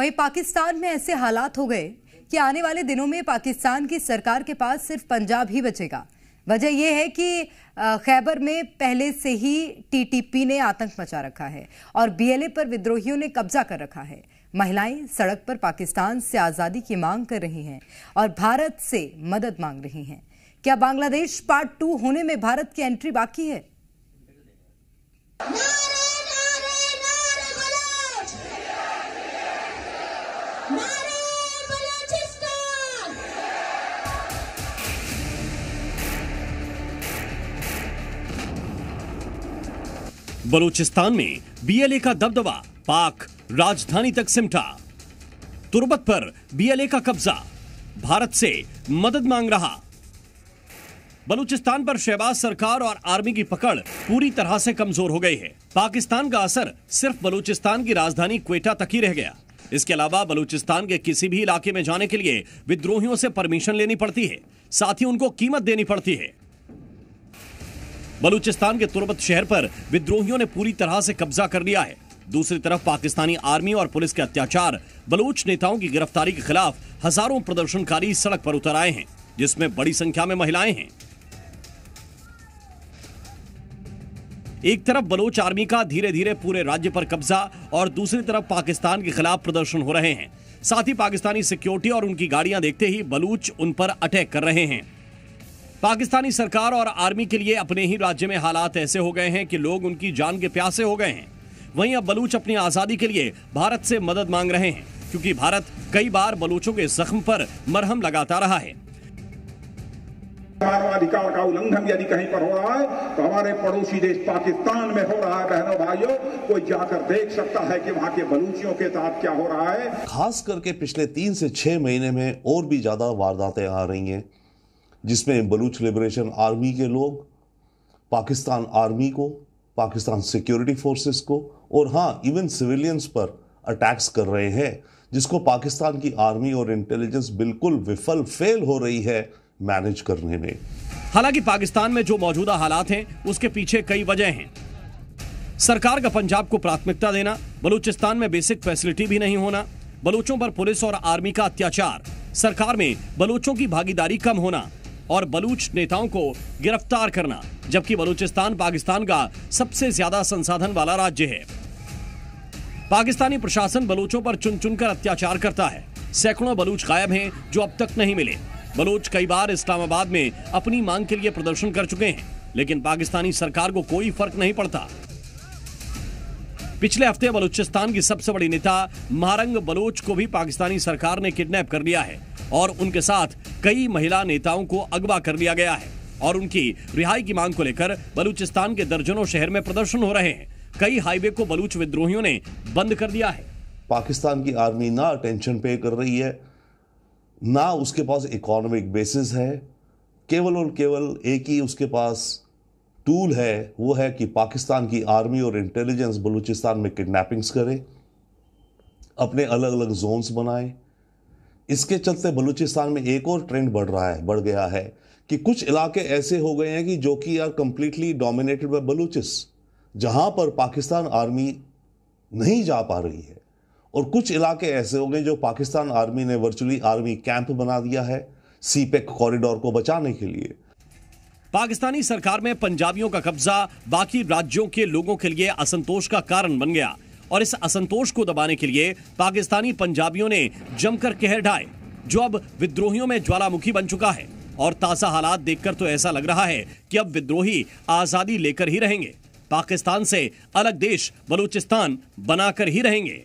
वहीं पाकिस्तान में ऐसे हालात हो गए कि आने वाले दिनों में पाकिस्तान की सरकार के पास सिर्फ पंजाब ही बचेगा। वजह यह है कि खैबर में पहले से ही टीटीपी ने आतंक मचा रखा है और बीएलए पर विद्रोहियों ने कब्जा कर रखा है। महिलाएं सड़क पर पाकिस्तान से आजादी की मांग कर रही हैं और भारत से मदद मांग रही हैं। क्या बांग्लादेश पार्ट 2 होने में भारत की एंट्री बाकी है? बलूचिस्तान में बीएलए का दबदबा पाक राजधानी तक सिमटा। तुर्बत पर बीएलए का कब्जा, भारत से मदद मांग रहा। बलूचिस्तान पर शहबाज सरकार और आर्मी की पकड़ पूरी तरह से कमजोर हो गई है। पाकिस्तान का असर सिर्फ बलूचिस्तान की राजधानी क्वेटा तक ही रह गया। इसके अलावा बलूचिस्तान के किसी भी इलाके में जाने के लिए विद्रोहियों से परमिशन लेनी पड़ती है, साथ ही उनको कीमत देनी पड़ती है। बलूचिस्तान के तुर्बत शहर पर विद्रोहियों ने पूरी तरह से कब्जा कर लिया है। दूसरी तरफ पाकिस्तानी आर्मी और पुलिस के अत्याचार, बलूच नेताओं की गिरफ्तारी के खिलाफ हजारों प्रदर्शनकारी सड़क पर उतर आए हैं, जिसमें बड़ी संख्या में महिलाएं हैं। एक तरफ बलोच आर्मी का धीरे धीरे पूरे राज्य पर कब्जा और दूसरी तरफ पाकिस्तान के खिलाफ प्रदर्शन हो रहे हैं। साथ ही पाकिस्तानी सिक्योरिटी और उनकी गाड़ियां देखते ही बलूच उन पर अटैक कर रहे हैं। पाकिस्तानी सरकार और आर्मी के लिए अपने ही राज्य में हालात ऐसे हो गए हैं कि लोग उनकी जान के प्यासे हो गए हैं। वहीं अब बलूच अपनी आजादी के लिए भारत से मदद मांग रहे हैं, क्योंकि भारत कई बार बलूचों के जख्म पर मरहम लगाता रहा है। मानवाधिकार का उल्लंघन यदि कहीं पर हो रहा है तो हमारे पड़ोसी देश पाकिस्तान में हो रहा है। बहनों भाइयों, कोई जाकर देख सकता है कि वहां के बलूचियों के साथ क्या हो रहा है। खास करके पिछले 3 से 6 महीने में और भी ज्यादा वारदातें आ रही हैं, जिसमें बलूच लिबरेशन आर्मी के लोग पाकिस्तान आर्मी को, पाकिस्तान सिक्योरिटी फोर्सेस को और हाँ इवन सिविलियंस पर अटैक्स कर रहे हैं, जिसको पाकिस्तान की आर्मी और इंटेलिजेंस बिल्कुल फेल हो रही है मैनेज करने में। हालांकि पाकिस्तान में जो मौजूदा हालात हैं उसके पीछे कई वजह हैं। सरकार का पंजाब को प्राथमिकता देना, बलूचिस्तान में बेसिक फैसिलिटी भी नहीं होना, बलूचों पर पुलिस और आर्मी का अत्याचार, सरकार में बलूचों की भागीदारी कम होना और बलूच नेताओं को गिरफ्तार करना, जबकि बलूचिस्तान पाकिस्तान का सबसे ज्यादा संसाधन वाला राज्य है। पाकिस्तानी प्रशासन बलूचों पर चुन चुनकर अत्याचार करता है। सैकड़ों बलूच गायब हैं जो अब तक नहीं मिले। बलूच कई बार इस्लामाबाद में अपनी मांग के लिए प्रदर्शन कर चुके हैं, लेकिन पाकिस्तानी सरकार को कोई फर्क नहीं पड़ता। पिछले हफ्ते बलूचिस्तान की सबसे बड़ी नेता महारंग बलोच को भी पाकिस्तानी सरकार ने किडनैप कर लिया है और उनके साथ कई महिला नेताओं को अगवा कर लिया गया है और उनकी रिहाई की मांग को लेकर बलूचिस्तान के दर्जनों शहर में प्रदर्शन हो रहे हैं। कई हाईवे को बलूच विद्रोहियों ने बंद कर दिया है। पाकिस्तान की आर्मी ना अटेंशन पे कर रही है, ना उसके पास इकोनॉमिक बेसिस है। केवल और केवल एक ही उसके पास टूल है, वो है कि पाकिस्तान की आर्मी और इंटेलिजेंस बलूचिस्तान में किडनैपिंग्स करे, अपने अलग अलग जोन्स बनाए। इसके चलते बलूचिस्तान में एक और ट्रेंड बढ़ गया है कि कुछ इलाके ऐसे हो गए हैं कि जो कि आर कंप्लीटली डोमिनेटेड बाय बलूचिस, जहां पर पाकिस्तान आर्मी नहीं जा पा रही है, और कुछ इलाके ऐसे हो गए जो पाकिस्तान आर्मी ने वर्चुअली आर्मी कैंप बना दिया है सीपेक कॉरिडोर को बचाने के लिए। पाकिस्तानी सरकार में पंजाबियों का कब्जा बाकी राज्यों के लोगों के लिए असंतोष का कारण बन गया और इस असंतोष को दबाने के लिए पाकिस्तानी पंजाबियों ने जमकर कहर ढाए, जो अब विद्रोहियों में ज्वालामुखी बन चुका है। और ताजा हालात देखकर तो ऐसा लग रहा है कि अब विद्रोही आजादी लेकर ही रहेंगे, पाकिस्तान से अलग देश बलूचिस्तान बनाकर ही रहेंगे।